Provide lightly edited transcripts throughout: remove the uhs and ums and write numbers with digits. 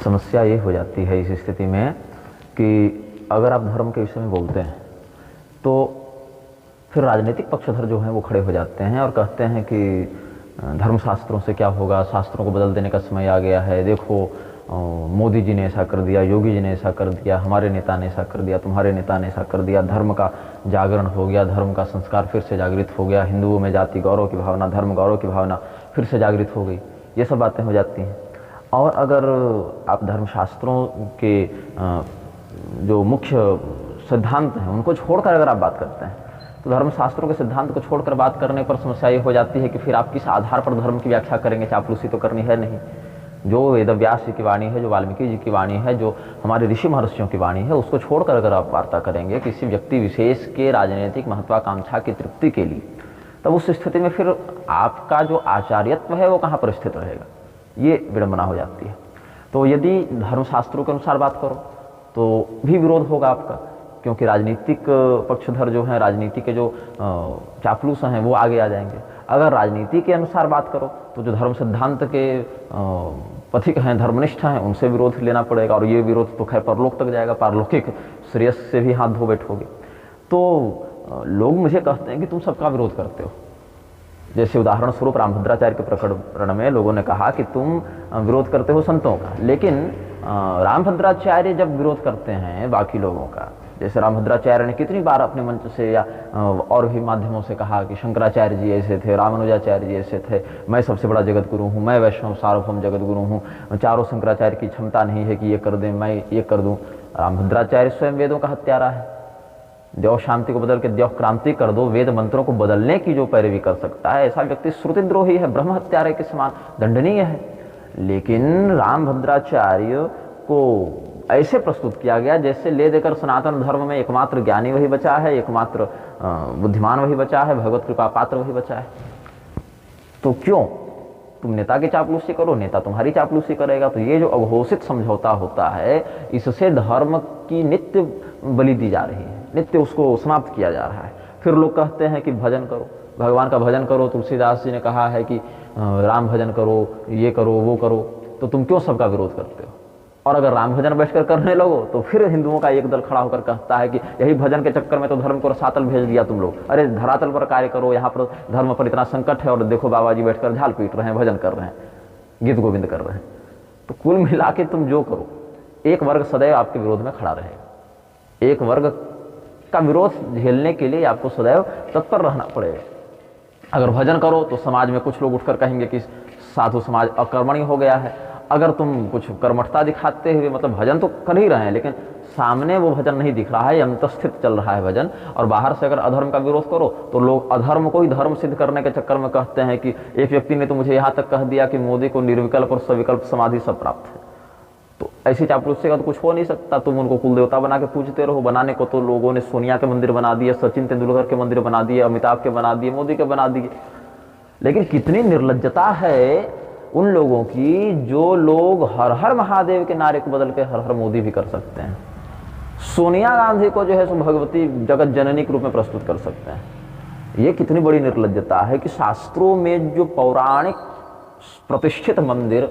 समस्या ये हो जाती है इस स्थिति में कि अगर आप धर्म के विषय में बोलते हैं तो फिर राजनीतिक पक्षधर जो हैं वो खड़े हो जाते हैं और कहते हैं कि धर्मशास्त्रों से क्या होगा, शास्त्रों को बदल देने का समय आ गया है। देखो मोदी जी ने ऐसा कर दिया, योगी जी ने ऐसा कर दिया, हमारे नेता ने ऐसा कर दिया, तुम्हारे नेता ने ऐसा कर दिया, धर्म का जागरण हो गया, धर्म का संस्कार फिर से जागृत हो गया, हिंदुओं में जाति गौरव की भावना, धर्म गौरव की भावना फिर से जागृत हो गई। ये सब बातें हो जाती हैं। और अगर आप धर्मशास्त्रों के जो मुख्य सिद्धांत हैं उनको छोड़कर अगर आप बात करते हैं तो धर्मशास्त्रों के सिद्धांत को छोड़कर बात करने पर समस्या ये हो जाती है कि फिर आप किस आधार पर धर्म की व्याख्या करेंगे। चापलूसी तो करनी है नहीं। जो वेदव्यास जी की वाणी है, जो वाल्मीकि जी की वाणी है, जो हमारे ऋषि महर्षियों की वाणी है, उसको छोड़कर अगर आप वार्ता करेंगे किसी व्यक्ति विशेष के राजनीतिक महत्वाकांक्षा की तृप्ति के लिए, तब उस स्थिति में फिर आपका जो आचार्यत्व है वो कहाँ पर स्थित रहेगा, ये विडंबना हो जाती है। तो यदि धर्मशास्त्रों के अनुसार बात करो तो भी विरोध होगा आपका, क्योंकि राजनीतिक पक्षधर जो हैं, राजनीति के जो चापलूस हैं वो आगे आ जाएंगे। अगर राजनीति के अनुसार बात करो तो जो धर्म सिद्धांत के पथिक हैं, धर्मनिष्ठ हैं, उनसे विरोध लेना पड़ेगा और ये विरोध तो खैर परलोक तक जाएगा, पारलौकिक श्रेयस से भी हाथ धो बैठोगे। तो लोग मुझे कहते हैं कि तुम सबका विरोध करते हो। जैसे उदाहरण स्वरूप रामभद्राचार्य के प्रकरण में लोगों ने कहा कि तुम विरोध करते हो संतों का, लेकिन रामभद्राचार्य जब विरोध करते हैं बाकी लोगों का, जैसे रामभद्राचार्य ने कितनी बार अपने मंच से या और भी माध्यमों से कहा कि शंकराचार्य जी ऐसे थे, रामानुजाचार्य जी ऐसे थे, मैं सबसे बड़ा जगत गुरु हूँ, मैं वैष्णव सार्वभौम जगत गुरु हूँ, चारों शंकराचार्य की क्षमता नहीं है कि ये कर दें, मैं ये कर दूँ। रामभद्राचार्य स्वयं वेदों का हत्यारा है। देव शांति को बदल के देव क्रांति कर दो, वेद मंत्रों को बदलने की जो पैरवी कर सकता है, ऐसा व्यक्ति श्रुतिद्रोही है, ब्रह्म हत्यारे के समान दंडनीय है। लेकिन रामभद्राचार्य को ऐसे प्रस्तुत किया गया जैसे ले देकर सनातन धर्म में एकमात्र ज्ञानी वही बचा है, एकमात्र बुद्धिमान वही बचा है, भगवत कृपा पात्र वही बचा है। तो क्यों तुम नेता की चापलूसी करो, नेता तुम्हारी चापलूसी करेगा। तो ये जो अघोषित समझौता होता है, इससे धर्म की नित्य बलि दी जा रही है, नित्य उसको समाप्त किया जा रहा है। फिर लोग कहते हैं कि भजन करो, भगवान का भजन करो। तुलसीदास जी ने कहा है कि राम भजन करो, ये करो, वो करो। तो तुम क्यों सबका विरोध करते हो? और अगर राम भजन बैठकर करने लगो तो फिर हिंदुओं का एक दल खड़ा होकर कहता है कि यही भजन के चक्कर में तो धर्म को रसातल भेज दिया तुम लोग। अरे धरातल पर कार्य करो, यहाँ पर धर्म पर इतना संकट है और देखो बाबा जी बैठकर झाल पीट रहे हैं, भजन कर रहे हैं, गीत गोविंद कर रहे हैं। तो कुल मिला के तुम जो करो, एक वर्ग सदैव आपके विरोध में खड़ा रहेगा। एक वर्ग का विरोध झेलने के लिए आपको सदैव तत्पर रहना पड़ेगा। अगर भजन करो तो समाज में कुछ लोग उठकर कहेंगे कि साधु समाज अकर्मणी हो गया है। अगर तुम कुछ कर्मठता दिखाते हुए, मतलब भजन तो कर ही रहे हैं लेकिन सामने वो भजन नहीं दिख रहा है, अंतस्थित चल रहा है भजन, और बाहर से अगर अधर्म का विरोध करो तो लोग अधर्म को ही धर्म सिद्ध करने के चक्कर में कहते हैं कि एक व्यक्ति ने तो मुझे यहाँ तक कह दिया कि मोदी को निर्विकल्प और सविकल्प समाधि सब प्राप्त है। तो ऐसी चापलूसी का तो कुछ हो नहीं सकता। तुम उनको कुल देवता बना के पूजते रहो। बनाने को तो लोगों ने सोनिया के मंदिर बना दिए, सचिन तेंदुलकर के मंदिर बना दिए, अमिताभ के बना दिए, मोदी के बना दिए। लेकिन कितनी निर्लज्जता है उन लोगों की जो लोग हर हर महादेव के नारे को बदल के हर हर मोदी भी कर सकते हैं। सोनिया गांधी को जो है सो भगवती जगत जननी के रूप में प्रस्तुत कर सकते हैं। ये कितनी बड़ी निर्लज्जता है कि शास्त्रों में जो पौराणिक प्रतिष्ठित मंदिर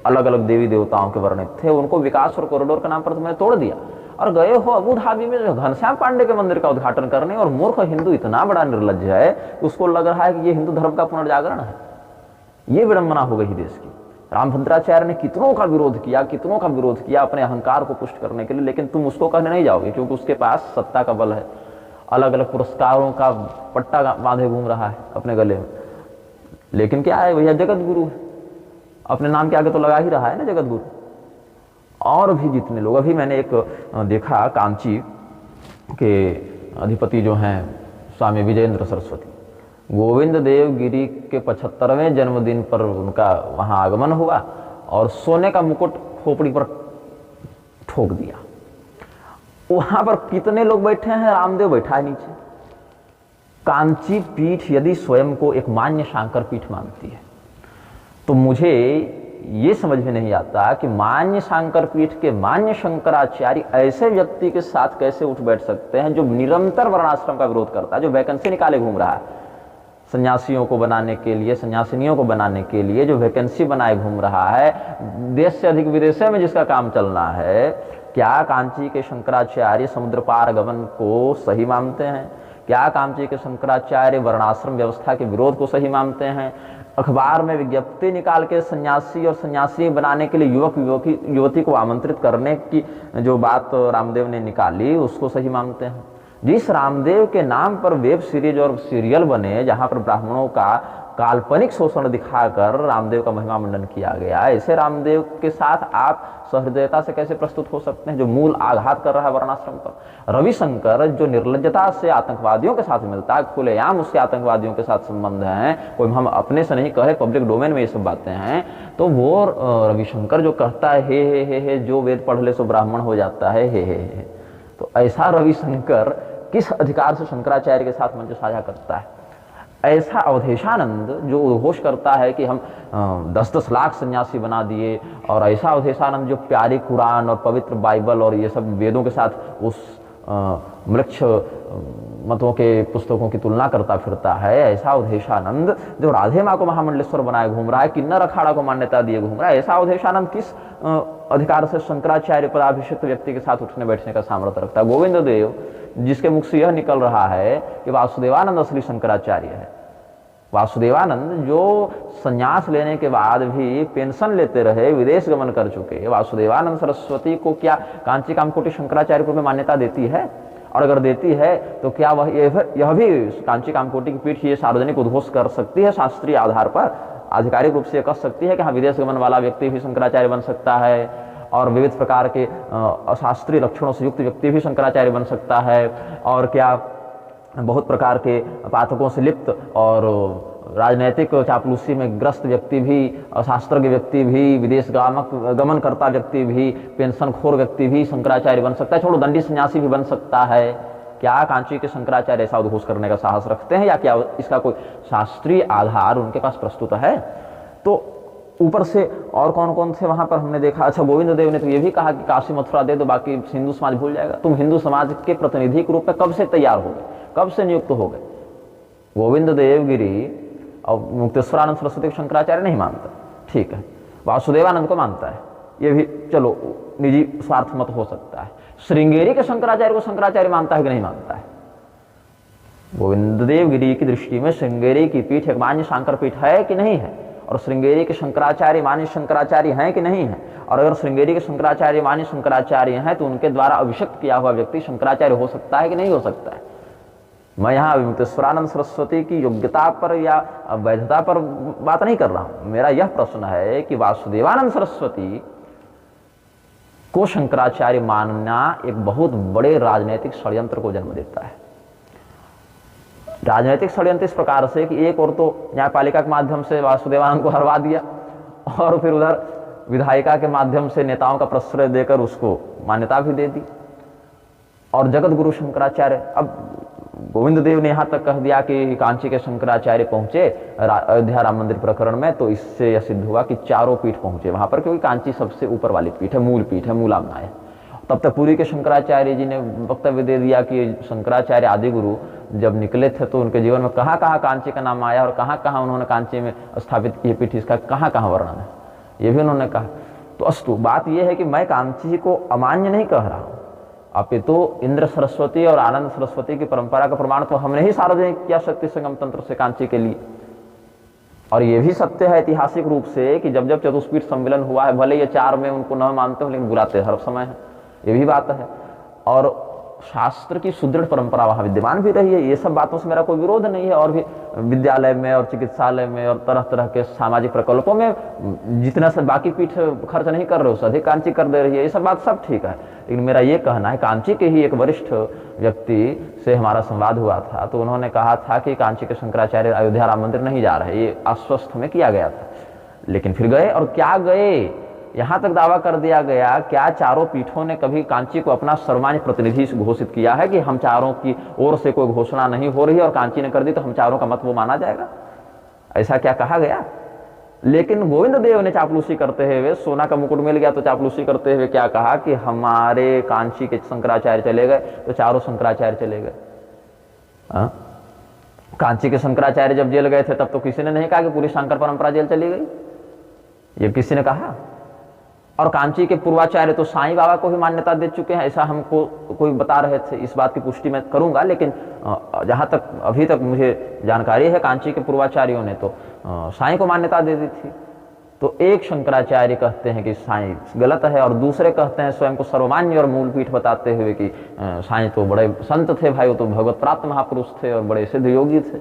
अलग अलग देवी देवताओं के वर्णित थे, उनको विकास और कॉरिडोर के नाम पर तुमने तोड़ दिया और गए हो अबू धाबी में जो घनश्याम पांडे के मंदिर का उद्घाटन करने। और मूर्ख हिंदू इतना बड़ा निर्लज्ज है, उसको लग रहा है कि ये हिंदू धर्म का पुनर्जागरण है। ये विडंबना हो गई देश की। रामभद्राचार्य ने कितनों का विरोध किया अपने अहंकार को पुष्ट करने के लिए, लेकिन तुम उसको कहने नहीं जाओगे क्योंकि उसके पास सत्ता का बल है, अलग अलग पुरस्कारों का पट्टा बांधे घूम रहा है अपने गले में। लेकिन क्या है भैया, जगत गुरु है, अपने नाम के आगे तो लगा ही रहा है ना जगत गुरु। और भी जितने लोग, अभी मैंने एक देखा, कांची के अधिपति जो हैं स्वामी विजयेंद्र सरस्वती, गोविंद देव गिरी के 75वें जन्मदिन पर उनका वहां आगमन हुआ और सोने का मुकुट खोपड़ी पर ठोक दिया। वहां पर कितने लोग बैठे हैं? रामदेव बैठा है नीचे। कांची पीठ यदि स्वयं को एक मान्य शांकर पीठ मानती है तो मुझे ये समझ में नहीं आता कि मान्य शांकर पीठ के मान्य शंकराचार्य ऐसे व्यक्ति के साथ कैसे उठ बैठ सकते हैं जो निरंतर वर्णाश्रम का विरोध करता है, जो वैकेंसी निकाले घूम रहा है। सन्यासियों को बनाने के लिए, सन्यासिनियों को बनाने के लिए जो वैकेंसी बनाए घूम रहा है, देश से अधिक विदेशों में जिसका काम चलना है, क्या कांची के शंकराचार्य समुद्र पार गमन को सही मानते हैं? क्या कांची के शंकराचार्य वर्णाश्रम व्यवस्था के विरोध को सही मानते हैं? अखबार में विज्ञप्ति निकाल के सन्यासी और सन्यासी बनाने के लिए युवक युवती को आमंत्रित करने की जो बात रामदेव ने निकाली उसको सही मानते हैं? जिस रामदेव के नाम पर वेब सीरीज और सीरियल बने, जहां पर ब्राह्मणों का काल्पनिक शोषण दिखाकर रामदेव का महिमा मंडन किया गया, ऐसे रामदेव के साथ आप सहृदयता से कैसे प्रस्तुत हो सकते हैं, जो मूल आघात कर रहा है वर्णाश्रम पर? रविशंकर जो निर्लज्जता से आतंकवादियों के साथ मिलता है, खुलेआम उसके आतंकवादियों के साथ संबंध हैं, कोई हम अपने से नहीं कहे, पब्लिक डोमेन में ये सब बातें हैं, तो वो रविशंकर जो कहता है हे जो वेद पढ़ ले सो ब्राह्मण हो जाता है, हे, तो ऐसा रविशंकर किस अधिकार से शंकराचार्य के साथ मंच साझा करता है? ऐसा अवधेशानंद जो उद्घोष करता है कि हम 10-10 लाख सन्यासी बना दिए, और ऐसा अवधेशानंद जो प्यारी कुरान और पवित्र बाइबल और ये सब वेदों के साथ उस मृक्ष मतों के पुस्तकों की तुलना करता फिरता है, ऐसा अवधेशानंद जो राधे माँ को महामंडलेश्वर बनाए घूम रहा है, किन्नर अखाड़ा को मान्यता दिए घूम रहा है, ऐसा अवधेशानंद किस अधिकार से शंकराचार्य पदाभिषिक्त व्यक्ति के साथ उठने बैठने का सामर्थ्य रखता है? गोविंद देव जिसके मुख से यह निकल रहा है कि वासुदेवानंद असली शंकराचार्य है, वासुदेवानंद जो संन्यास लेने के बाद भी पेंशन लेते रहे, विदेश गमन कर चुके, वासुदेवानंद सरस्वती को क्या कांची कामकोटि शंकराचार्य रूप में मान्यता देती है? और अगर देती है तो क्या वह यह भी कांची कामकोटि की पीठ ये सार्वजनिक उद्घोष कर सकती है, शास्त्रीय आधार पर आधिकारिक रूप से कह सकती है कि हाँ विदेश गमन वाला व्यक्ति भी शंकराचार्य बन सकता है, और विविध प्रकार के अशास्त्रीय लक्षणों से युक्त व्यक्ति भी शंकराचार्य बन सकता है, और क्या बहुत प्रकार के पातकों से लिप्त और राजनैतिक चापलूसी में ग्रस्त व्यक्ति भी, शास्त्रज्ञ व्यक्ति भी, विदेश गमन करता व्यक्ति भी, पेंशन खोर व्यक्ति भी शंकराचार्य बन सकता है, छोड़ो दंडी सन्यासी भी बन सकता है? क्या कांची के शंकराचार्य ऐसा उद्घोष करने का साहस रखते हैं, या क्या इसका कोई शास्त्रीय आधार उनके पास प्रस्तुत है? तो ऊपर से और कौन कौन थे वहां पर हमने देखा। अच्छा, गोविंद देव ने तो ये भी कहा कि काशी मथुरा दे दो, बाकी हिंदू समाज भूल जाएगा। तुम हिंदू समाज के प्रतिनिधि के रूप में कब से तैयार हो गए, कब से नियुक्त हो गए? गोविंद देवगिरी और मुक्तेश्वरानंद सरस्वती शंकराचार्य नहीं मानता, ठीक है, वासुदेवानंद को मानता है, ये भी चलो निजी स्वार्थ मत हो सकता है। श्रृंगेरी के शंकराचार्य को शंकराचार्य मानता है कि नहीं मानता है? गोविंद देवगिरी की दृष्टि में श्रृंगेरी की पीठ एक मान्य शांकर पीठ है कि नहीं है, और श्रृंगेरी के शंकराचार्य मान्य शंकराचार्य हैं कि नहीं है? और अगर श्रृंगेरी के शंकराचार्य मान्य शंकराचार्य हैं तो उनके द्वारा अभिषिक्त किया हुआ व्यक्ति शंकराचार्य हो सकता है कि नहीं हो सकता है? मैं यहाँ मुक्तेश्वरानंद सरस्वती की योग्यता पर या वैधता पर बात नहीं कर रहा हूं। मेरा यह प्रश्न है कि वासुदेवानंद सरस्वती को शंकराचार्य मानना एक बहुत बड़े राजनीतिक षड्यंत्र को जन्म देता है। राजनीतिक षड्यंत्र इस प्रकार से कि एक और तो न्यायपालिका के माध्यम से वासुदेवानंद को हरवा दिया, और फिर उधर विधायिका के माध्यम से नेताओं का प्रश्रय देकर उसको मान्यता भी दे दी, और जगत गुरु शंकराचार्य। अब गोविंद देव ने यहाँ तक कह दिया कि कांची के शंकराचार्य पहुंचे अयोध्या राम मंदिर प्रकरण में, तो इससे यह सिद्ध हुआ कि चारों पीठ पहुंचे वहां पर, क्योंकि कांची सबसे ऊपर वाली पीठ है, मूल पीठ है, मूलाम्ना है। तब तक पुरी के शंकराचार्य जी ने वक्तव्य दे दिया कि शंकराचार्य आदि गुरु जब निकले थे तो उनके जीवन में कहाँ कहाँ कांची का नाम आया, और कहाँ कहाँ उन्होंने कांची में स्थापित की पीठ, इसका कहाँ कहाँ वर्णन है, ये भी उन्होंने कहा। तो अस्तु, बात यह है कि मैं कांची को अमान्य नहीं कह रहा हूँ, अपितु इंद्र सरस्वती और आनंद सरस्वती की परंपरा का प्रमाण तो हमने ही सार्वजनिक किया शक्ति संगम तंत्र से कांची के लिए। और यह भी सत्य है ऐतिहासिक रूप से कि जब जब चतुष्पीठ सम्मेलन हुआ है, भले ये 4 में उनको न मानते हो लेकिन बुलाते हर समय है, ये भी बात है। और शास्त्र की सुदृढ़ परंपरा वहां विद्यमान भी रही है, ये सब बातों से मेरा कोई विरोध नहीं है। और भी विद्यालय में और चिकित्सालय में और तरह तरह के सामाजिक प्रकल्पों में जितना से बाकी पीठ खर्च नहीं कर रहे, उससे अधिक कांची कर दे रही है, ये सब बात सब ठीक है। लेकिन मेरा ये कहना है, कांची के ही एक वरिष्ठ व्यक्ति से हमारा संवाद हुआ था, तो उन्होंने कहा था कि कांची के शंकराचार्य अयोध्या राम मंदिर नहीं जा रहे, ये आश्वस्त में किया गया था। लेकिन फिर गए, और क्या गए, यहां तक दावा कर दिया गया, क्या चारों पीठों ने कभी कांची को अपना सर्वमान्य प्रतिनिधि घोषित किया है कि हम चारों की ओर से कोई घोषणा नहीं हो रही है और कांची ने कर दी तो हम चारों का मत वो माना जाएगा? ऐसा क्या कहा गया? लेकिन गोविंद देव ने चापलूसी करते हुए, सोना का मुकुट मिल गया तो चापलूसी करते हुए क्या कहा कि हमारे कांची के शंकराचार्य चले गए तो चारों शंकराचार्य चले गए। कांची के शंकराचार्य जब जेल गए थे तब तो किसी ने नहीं कहा कि पूरी शंकर परंपरा जेल चली गई, ये किसी ने कहा? और कांची के पूर्वाचार्य तो साईं बाबा को भी मान्यता दे चुके हैं, ऐसा हमको कोई बता रहे थे। इस बात की पुष्टि मैं करूंगा, लेकिन जहां तक अभी तक मुझे जानकारी है कांची के पूर्वाचार्यों ने तो साईं को मान्यता दे दी थी। तो एक शंकराचार्य कहते हैं कि साईं गलत है, और दूसरे कहते हैं स्वयं को सर्वमान्य और मूलपीठ बताते हुए कि साईं तो बड़े संत थे भाई, वो तो भगवत प्राप्त महापुरुष थे और बड़े सिद्ध योगी थे।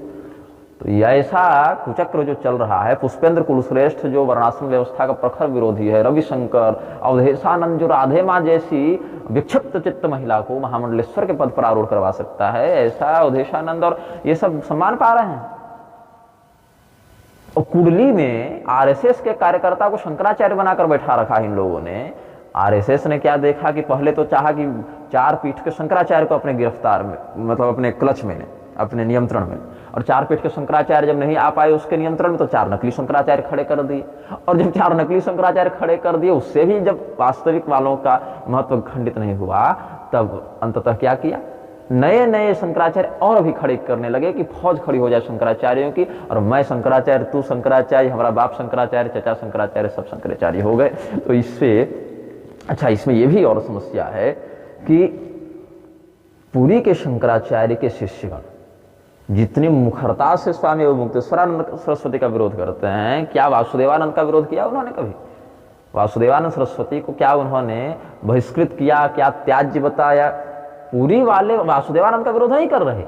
तो ये ऐसा कुचक्र जो चल रहा है, पुष्पेंद्र कुलश्रेष्ठ जो वर्णाश्रम व्यवस्था का प्रखर विरोधी है, रविशंकर, अवधेशानंद जो राधे माँ जैसी विक्षिप्त चित्त महिला को महामंडलेश्वर के पद पर आरूढ़ करवा सकता है, ऐसा अवधेशानंद और ये सब सम्मान पा रहे हैं। और कुंडली में आरएसएस के कार्यकर्ता को शंकराचार्य बनाकर बैठा रखा इन लोगों ने। आरएसएस ने क्या देखा कि पहले तो चाहा कि 4 पीठ के शंकराचार्य को अपने गिरफ्तार में, मतलब अपने क्लच में, अपने नियंत्रण में, और 4 पीठ के शंकराचार्य जब नहीं आ पाए उसके नियंत्रण में तो 4 नकली शंकराचार्य खड़े कर दिए। और जब 4 नकली शंकराचार्य खड़े कर दिए, उससे भी जब वास्तविक वालों का महत्व खंडित नहीं हुआ, तब अंततः क्या किया, नए नए शंकराचार्य और भी खड़े करने लगे कि फौज खड़ी हो जाए शंकराचार्यों की, और मैं शंकराचार्य, तू शंकराचार्य, हमारा बाप शंकराचार्य, चचा शंकराचार्य, सब शंकराचार्य हो गए। तो इससे अच्छा, इसमें यह भी और समस्या है कि पुरी के शंकराचार्य के शिष्यगण जितनी मुखरता से स्वामी मुक्तेश्वरानंद सरस्वती का विरोध करते हैं, क्या वासुदेवानंद का विरोध किया उन्होंने कभी? वासुदेवानंद सरस्वती को क्या उन्होंने बहिष्कृत किया, क्या त्याज्य बताया? पूरी वाले वासुदेवानंद का विरोध नहीं कर रहे,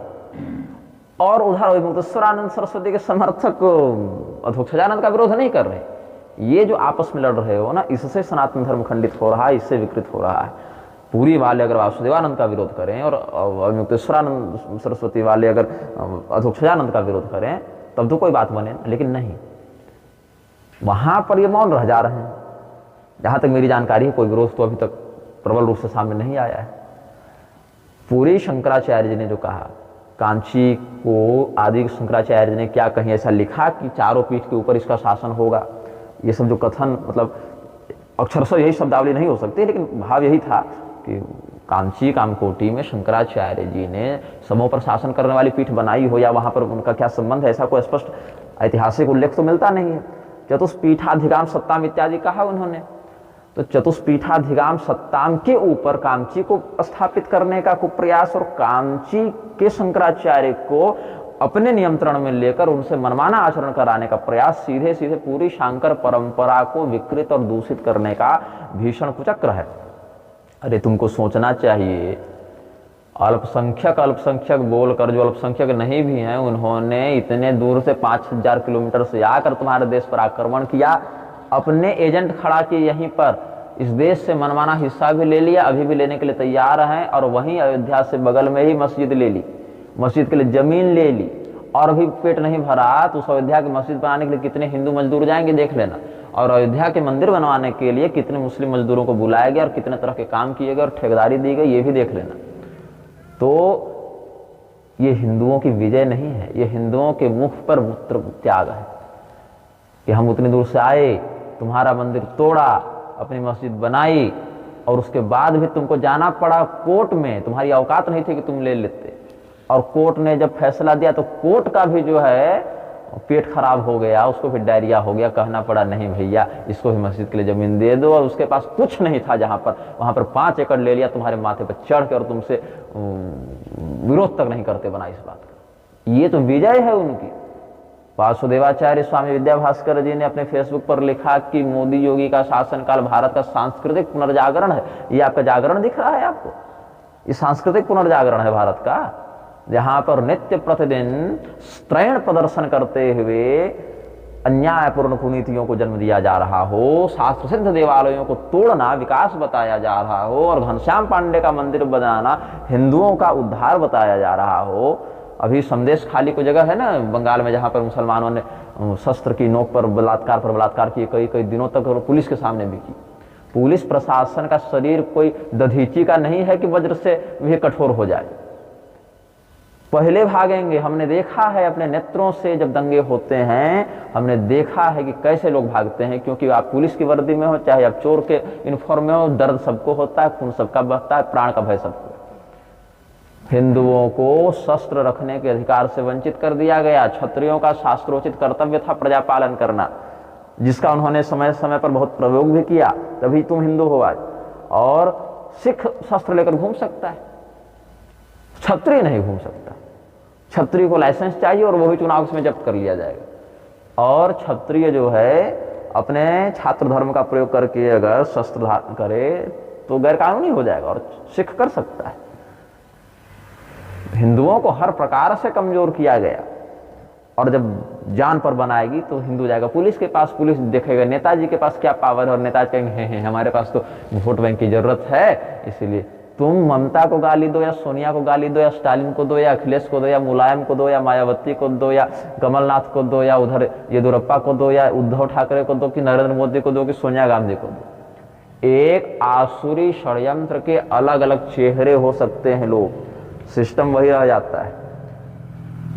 और उधर मुक्तेश्वरानंद सरस्वती के समर्थक अधोक्षजानंद का विरोध नहीं कर रहे। ये जो आपस में लड़ रहे हो ना, इससे सनातन धर्म खंडित हो रहा है, इससे विकृत हो रहा है। पूरी वाले अगर वासुदेवानंद का विरोध करें और मुक्तेश्वरानंद सरस्वती वाले अगर अधोक्षजानंद का विरोध करें तब तो कोई बात बने, लेकिन नहीं, वहां पर ये मौन रह जा रहे हैं। जहां तक मेरी जानकारी है कोई विरोध तो अभी तक प्रबल रूप से सामने नहीं आया है। पूरी शंकराचार्य जी ने जो कहा, कांची को आदि शंकराचार्य जी ने क्या कहीं ऐसा लिखा कि 4 पीठ के ऊपर इसका शासन होगा? ये सब जो कथन, मतलब अक्षरशः यही शब्दावली नहीं हो सकती, लेकिन भाव यही था कि कांची कामकोटी में शंकराचार्य जी ने समों पर शासन करने वाली पीठ बनाई हो, या वहां पर उनका क्या संबंध है, ऐसा कोई स्पष्ट ऐतिहासिक उल्लेख तो मिलता नहीं है। चतुष्पीठाधिगाम सत्ताम इत्यादि कहा उन्होंने, तो चतुष्पीठाधिगाम सत्ताम के ऊपर कांची को स्थापित करने का कुप्रयास और कांची के शंकराचार्य को अपने नियंत्रण में लेकर उनसे मनमाना आचरण कराने का प्रयास सीधे सीधे पूरी शांकर परंपरा को विकृत और दूषित करने का भीषण कुचक्र है। अरे तुमको सोचना चाहिए, अल्पसंख्यक बोलकर जो अल्पसंख्यक नहीं भी हैं, उन्होंने इतने दूर से 5000 किलोमीटर से आकर तुम्हारे देश पर आक्रमण किया, अपने एजेंट खड़ा किए यहीं पर, इस देश से मनमाना हिस्सा भी ले लिया, अभी भी लेने के लिए तैयार हैं, और वहीं अयोध्या से बगल में ही मस्जिद ले ली, मस्जिद के लिए जमीन ले ली, और भी पेट नहीं भरा तो उस अयोध्या की मस्जिद बनाने के लिए कितने हिंदू मजदूर जाएंगे देख लेना, और अयोध्या के मंदिर बनवाने के लिए कितने मुस्लिम मजदूरों को बुलाया गया और कितने तरह के काम किए गए और ठेकेदारी दी गई, ये भी देख लेना। तो ये हिंदुओं की विजय नहीं है, ये हिंदुओं के मुख पर मूत्र त्याग है कि हम उतनी दूर से आए, तुम्हारा मंदिर तोड़ा, अपनी मस्जिद बनाई, और उसके बाद भी तुमको जाना पड़ा कोर्ट में, तुम्हारी औकात नहीं थी कि तुम ले लेते, और कोर्ट ने जब फैसला दिया तो कोर्ट का भी जो है पेट खराब हो गया, उसको फिर डायरिया हो गया, कहना पड़ा नहीं भैया इसको भी मस्जिद के लिए जमीन दे दो, और उसके पास कुछ नहीं था जहां पर, वहां पर 5 एकड़ ले लिया तुम्हारे माथे पर चढ़ के, और तुमसे विरोध तक नहीं करते बना इस बात का। ये तो विजय है उनकी। वासुदेवाचार्य स्वामी विद्याभास्कर जी ने अपने फेसबुक पर लिखा कि मोदी योगी का शासनकाल भारत का सांस्कृतिक पुनर्जागरण है। ये आपका जागरण दिख रहा है आपको? ये सांस्कृतिक पुनर्जागरण है भारत का, जहां पर नित्य प्रतिदिन स्त्रैण प्रदर्शन करते हुए अन्यायपूर्ण कुनीतियों को जन्म दिया जा रहा हो, शास्त्र सिद्ध देवालयों को तोड़ना विकास बताया जा रहा हो, और घनश्याम पांडे का मंदिर बनाना हिंदुओं का उद्धार बताया जा रहा हो। अभी संदेश खाली को जगह है ना बंगाल में, जहां पर मुसलमानों ने शस्त्र की नोक पर बलात्कार किए, कई दिनों तक पुलिस के सामने भी की। पुलिस प्रशासन का शरीर कोई दधीची का नहीं है कि वज्र से भी कठोर हो जाए, पहले भागेंगे। हमने देखा है अपने नेत्रों से, जब दंगे होते हैं हमने देखा है कि कैसे लोग भागते हैं, क्योंकि आप पुलिस की वर्दी में हो चाहे आप चोर के यूनिफॉर्म में हो, दर्द सबको होता है, खून सबका बहता है, प्राण का भय सबको। हिंदुओं को शस्त्र रखने के अधिकार से वंचित कर दिया गया। क्षत्रियों का शास्त्रोचित कर्तव्य था प्रजा पालन करना, जिसका उन्होंने समय समय पर बहुत प्रयोग भी किया, तभी तुम हिंदू हो आज। और सिख शस्त्र लेकर घूम सकता है, क्षत्रिय नहीं घूम सकता। क्षत्रिय को लाइसेंस चाहिए और वो भी चुनाव में जब्त कर लिया जाएगा। और क्षत्रिय जो है अपने छात्र धर्म का प्रयोग करके अगर शस्त्र धारण करे तो गैर कानूनी हो जाएगा, और सिख कर सकता है। हिंदुओं को हर प्रकार से कमजोर किया गया, और जब जान पर बनाएगी तो हिंदू जाएगा पुलिस के पास, पुलिस देखेगा नेताजी के पास क्या पावर है, और नेताजी कहेंगे हैं हमारे पास तो वोट बैंक की जरूरत है, इसलिए तुम ममता को गाली दो या सोनिया को गाली दो या स्टालिन को दो या अखिलेश को दो या मुलायम को दो या मायावती को दो या कमलनाथ को दो या उधर येदियुरप्पा को दो या उद्धव ठाकरे को दो कि नरेंद्र मोदी को दो कि सोनिया गांधी को दो, एक आसुरी षड्यंत्र के अलग अलग चेहरे हो सकते हैं लोग, सिस्टम वही रह जाता है।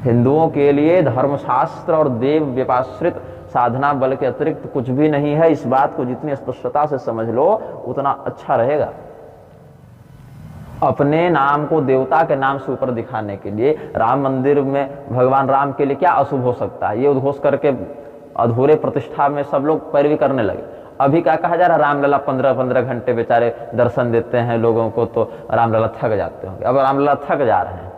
हिंदुओं के लिए धर्मशास्त्र और देव व्यपाश्रित साधना बल के अतिरिक्त कुछ भी नहीं है। इस बात को जितनी स्पष्टता से समझ लो उतना अच्छा रहेगा। अपने नाम को देवता के नाम से ऊपर दिखाने के लिए राम मंदिर में भगवान राम के लिए क्या अशुभ हो सकता है, ये उद्घोष करके अधूरे प्रतिष्ठा में सब लोग पैरवी करने लगे। अभी क्या कहा जा रहा है, रामलला 15-15 घंटे बेचारे दर्शन देते हैं लोगों को, तो रामलला थक जाते होंगे। अब रामलला थक जा रहे हैं,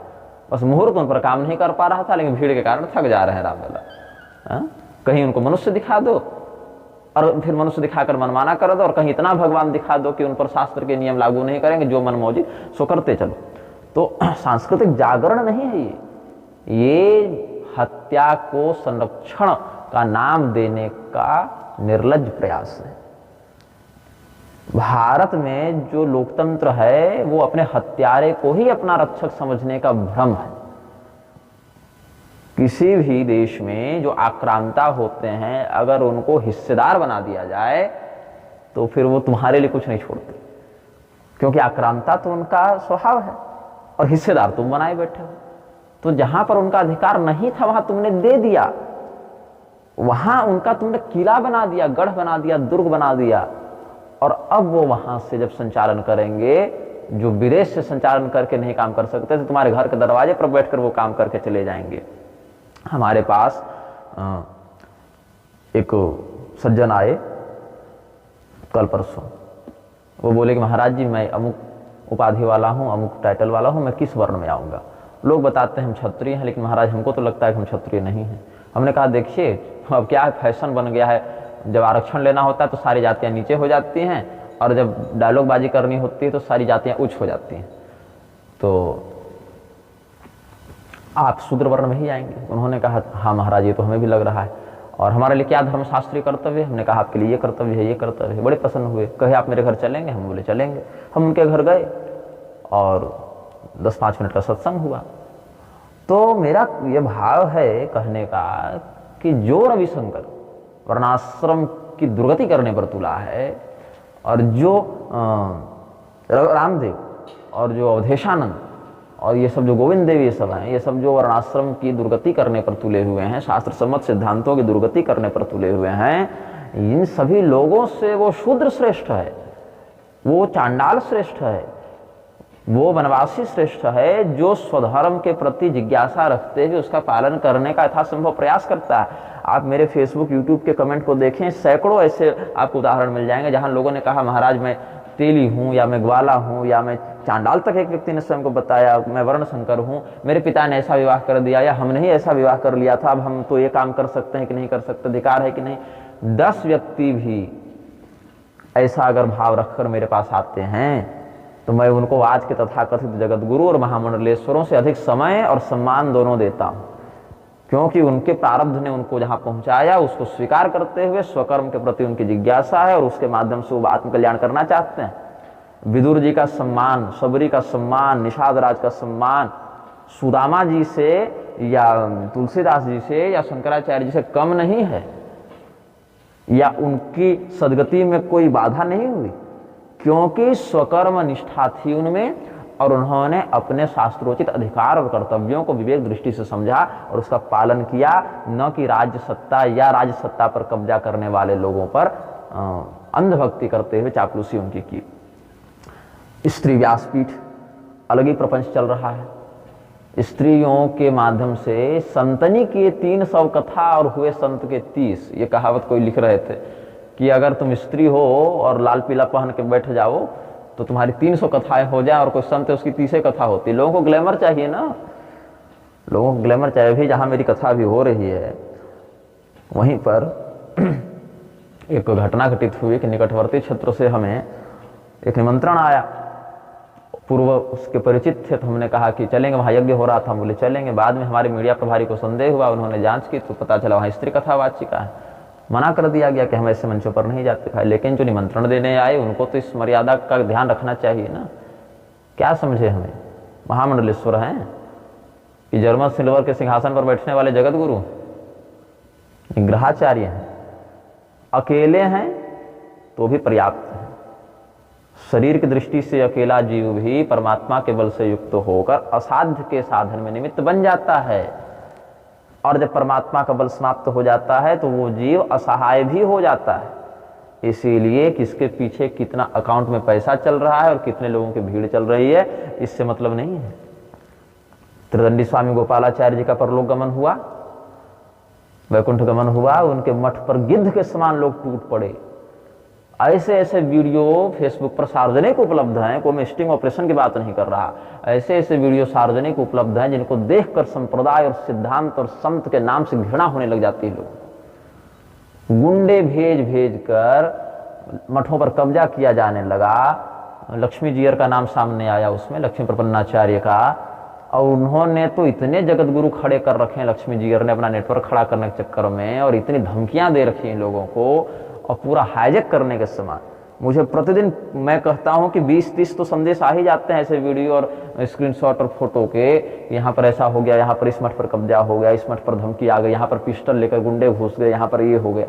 बस मुहूर्त उन पर काम नहीं कर पा रहा था, लेकिन भीड़ के कारण थक जा रहे हैं रामलला। कहीं उनको मनुष्य दिखा दो और फिर मनुष्य दिखाकर मनमाना कर दो, और कहीं इतना भगवान दिखा दो कि उन पर शास्त्र के नियम लागू नहीं करेंगे, जो मन मौजी सो करते चलो। तो सांस्कृतिक जागरण नहीं है ये हत्या को संरक्षण का नाम देने का निर्लज्ज प्रयास है। भारत में जो लोकतंत्र है वो अपने हत्यारे को ही अपना रक्षक समझने का भ्रम है। किसी भी देश में जो आक्रांता होते हैं, अगर उनको हिस्सेदार बना दिया जाए तो फिर वो तुम्हारे लिए कुछ नहीं छोड़ते, क्योंकि आक्रांता तो उनका स्वभाव है और हिस्सेदार तुम बनाए बैठे हो। तो जहां पर उनका अधिकार नहीं था वहां तुमने दे दिया, वहां उनका तुमने किला बना दिया, गढ़ बना दिया, दुर्ग बना दिया, और अब वो वहां से जब संचालन करेंगे, जो विदेश से संचालन करके नहीं काम कर सकते, तो तुम्हारे घर के दरवाजे पर बैठकर वो काम करके चले जाएंगे। हमारे पास एक सज्जन आए कल परसों, वो बोले कि महाराज जी मैं अमुक उपाधि वाला हूँ, अमुक टाइटल वाला हूँ, मैं किस वर्ण में आऊँगा। लोग बताते हैं हम क्षत्रिय हैं, लेकिन महाराज हमको तो लगता है कि हम क्षत्रिय नहीं हैं। हमने कहा देखिए अब क्या है, फैशन बन गया है, जब आरक्षण लेना होता है तो सारी जातियाँ नीचे हो जाती हैं, और जब डायलॉग बाजी करनी होती है तो सारी जातियाँ उच्च हो जाती हैं। तो आप शूद्र वर्ण में ही आएंगे। उन्होंने कहा हाँ महाराज ये तो हमें भी लग रहा है, और हमारे लिए क्या धर्मशास्त्रीय कर्तव्य है। हमने कहा आपके लिए ये कर्तव्य है, ये कर्तव्य है। बड़े प्रसन्न हुए, कहे आप मेरे घर चलेंगे। हम बोले चलेंगे। हम उनके घर गए और 10-5 मिनट का सत्संग हुआ। तो मेरा ये भाव है कहने का कि जो रविशंकर वर्णाश्रम की दुर्गति करने पर तुला है, और जो रामदेव और जो अवधेशानंद और ये सब जो गोविंद देव ये सब हैं, ये सब जो वर्णाश्रम की दुर्गति करने पर तुले हुए हैं, शास्त्र सम्मत सिद्धांतों की दुर्गति करने पर तुले हुए हैं, इन सभी लोगों से वो शूद्र श्रेष्ठ है, वो चांडाल श्रेष्ठ है, वो वनवासी श्रेष्ठ है, जो स्वधर्म के प्रति जिज्ञासा रखते हुए उसका पालन करने का यथासंभव प्रयास करता है। आप मेरे फेसबुक यूट्यूब के कमेंट को देखें, सैकड़ों ऐसे आपको उदाहरण मिल जाएंगे जहां लोगों ने कहा महाराज मैं तेली हूँ, या मैं ग्वाला हूँ, या मैं चांडाल तक एक व्यक्ति ने स्वयं को बताया मैं वर्णशंकर हूँ, मेरे पिता ने ऐसा विवाह कर दिया, या हमने ही ऐसा विवाह कर लिया था, अब हम तो ये काम कर सकते हैं कि नहीं कर सकते, अधिकार है कि नहीं। 10 व्यक्ति भी ऐसा अगर भाव रखकर मेरे पास आते हैं तो मैं उनको आज के तथाकथित जगत गुरु और महामंडलेश्वरों से अधिक समय और सम्मान दोनों देता हूँ, क्योंकि उनके प्रारब्ध ने उनको जहां पहुंचाया उसको स्वीकार करते हुए स्वकर्म के प्रति उनकी जिज्ञासा है, और उसके माध्यम से वो आत्मकल्याण करना चाहते हैं। विदुर जी का सम्मान, सबरी का सम्मान, निषाद राज का सम्मान सुदामा जी से या तुलसीदास जी से या शंकराचार्य जी से कम नहीं है, या उनकी सदगति में कोई बाधा नहीं हुई, क्योंकि स्वकर्म निष्ठा थी उनमें, और उन्होंने अपने शास्त्रोचित अधिकार और कर्तव्यों को विवेक दृष्टि से समझा और उसका पालन किया, न कि राज्य सत्ता या राज्य सत्ता पर कब्जा करने वाले लोगों पर अंधभक्ति करते हुए चापलूसी उनकी की। स्त्री व्यासपीठ अलग ही प्रपंच चल रहा है, स्त्रियों के माध्यम से संतनी की 300 कथा और हुए संत के 30। ये कहावत कोई लिख रहे थे कि अगर तुम स्त्री हो और लाल पीला पहन के बैठ जाओ तो तुम्हारी 300 कथाएं हो जाए, और कोई संत है उसकी 30 कथा होती। लोगों को ग्लैमर चाहिए ना, लोगों को ग्लैमर चाहिए। भी जहाँ मेरी कथा भी हो रही है वहीं पर एक घटना घटित हुई कि निकटवर्ती क्षेत्र से हमें एक निमंत्रण आया। पूर्व उसके परिचित थे तो हमने कहा कि चलेंगे, वहाँ यज्ञ हो रहा था, हम बोले चलेंगे। बाद में हमारे मीडिया प्रभारी को संदेह हुआ, उन्होंने जांच की तो पता चला वहाँ स्त्री कथा वाचिका है। मना कर दिया गया कि हम ऐसे मंचों पर नहीं जाते भाई। लेकिन जो निमंत्रण देने आए उनको तो इस मर्यादा का ध्यान रखना चाहिए ना। क्या समझे हमें महामंडलेश्वर हैं कि जर्मन सिल्वर के सिंहासन पर बैठने वाले जगत गुरु ग्रहाचार्य हैं, अकेले हैं तो भी पर्याप्त है। शरीर की दृष्टि से अकेला जीव भी परमात्मा के बल से युक्त होकर असाध्य के साधन में निमित्त बन जाता है, और जब परमात्मा का बल समाप्त हो जाता है तो वो जीव असहाय भी हो जाता है। इसीलिए किसके पीछे कितना अकाउंट में पैसा चल रहा है और कितने लोगों की भीड़ चल रही है इससे मतलब नहीं है। त्रिदंडी स्वामी गोपालाचार्य जी का परलोक गमन हुआ, वैकुंठ गमन हुआ, उनके मठ पर गिद्ध के समान लोग टूट पड़े। ऐसे ऐसे वीडियो फेसबुक पर सार्वजनिक उपलब्ध हैं, कोई मैं स्टिंग ऑपरेशन की बात नहीं कर रहा, ऐसे ऐसे वीडियो सार्वजनिक उपलब्ध हैं जिनको देखकर संप्रदाय और सिद्धांत और संत के नाम से घृणा होने लग जाती है। लोग गुंडे भेज भेज कर मठों पर कब्जा किया जाने लगा। लक्ष्मी जीयर का नाम सामने आया उसमें, लक्ष्मी प्रपन्नाचार्य का, और उन्होंने तो इतने जगत गुरु खड़े कर रखे हैं लक्ष्मी जीयर ने अपना नेटवर्क खड़ा करने के चक्कर में, और इतनी धमकियां दे रखी हैं लोगों को और पूरा हाईजैक करने के समान। मुझे प्रतिदिन मैं कहता हूं कि 20-30 तो संदेश आ ही जाते हैं ऐसे वीडियो और स्क्रीनशॉट और फोटो के, यहाँ पर ऐसा हो गया, यहाँ पर इस मठ पर कब्जा हो गया, इस मठ पर धमकी आ गई, यहाँ पर पिस्टल लेकर गुंडे घुस गए, यहाँ पर ये हो गया।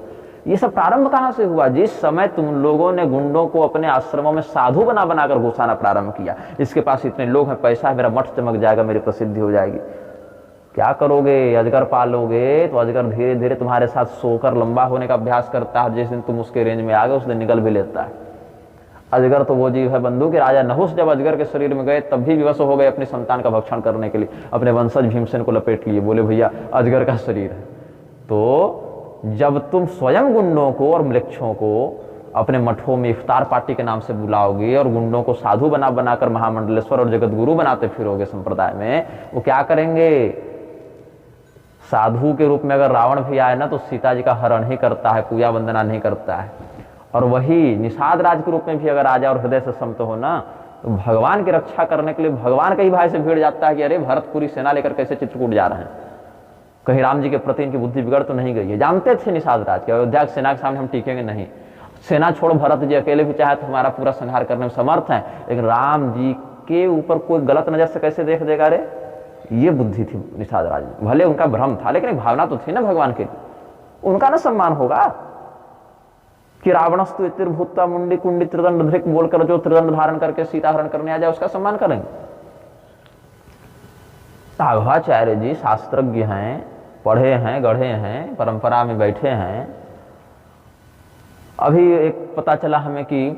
ये सब प्रारंभ कहाँ से हुआ? जिस समय तुम लोगों ने गुंडों को अपने आश्रमों में साधु बना बनाकर घुसाना प्रारंभ किया। इसके पास इतने लोग हैं, पैसा है, मेरा मठ चमक जाएगा, मेरी प्रसिद्धि हो जाएगी। क्या करोगे? अजगर पालोगे तो अजगर धीरे धीरे तुम्हारे साथ सोकर लंबा होने का अभ्यास करता है। जिस दिन तुम उसके रेंज में आ गए उस दिन निकल भी लेता है। अजगर तो वो जीव है, बंधु के राजा नहुस जब अजगर के शरीर में गए तब भी विवश हो गए अपनी संतान का भक्षण करने के लिए, अपने वंशज भीमसेन को लपेट लिए, बोले भैया अजगर का शरीर है। तो जब तुम स्वयं गुंडों को और म्लेच्छों को अपने मठों में इफ्तार पार्टी के नाम से बुलाओगे और गुंडों को साधु बना बनाकर महामंडलेश्वर और जगत गुरु बनाते फिरोगे संप्रदाय में, वो क्या करेंगे? साधु के रूप में अगर रावण भी आए ना तो सीता जी का हरण ही करता है, पूजा वंदना नहीं करता है। और वही निषाद राज के रूप में भी अगर आ जाए और हृदय से संत हो ना तो भगवान की रक्षा करने के लिए भगवान के ही भाई से भीड़ जाता है कि अरे भरत पूरी सेना लेकर कैसे चित्रकूट जा रहे हैं, कहीं राम जी के प्रति इनकी बुद्धि बिगड़ तो नहीं गई है। जानते थे निषाद राज के अयोध्या की सेना के सामने हम टिकेंगे नहीं, सेना छोड़ भरत जी अकेले भी चाहे तो हमारा पूरा संहार करने में समर्थ है, लेकिन राम जी के ऊपर कोई गलत नजर से कैसे देख देगा? रे ये बुद्धि थी निषाद राज में। भले उनका भ्रम था लेकिन एक भावना तो थी ना भगवान के लिए, उनका ना सम्मान होगा कि रावणस्तु त्रिभुता मुंडी कुंडी त्रिदंड धृक बोलकर जो त्रिदंड धारण करके सीता हरण करने आ जाए उसका सम्मान करेंगे। राघवाचार्य जी शास्त्रज्ञ हैं, पढ़े हैं, गढ़े हैं, परंपरा में बैठे हैं। अभी एक पता चला हमें कि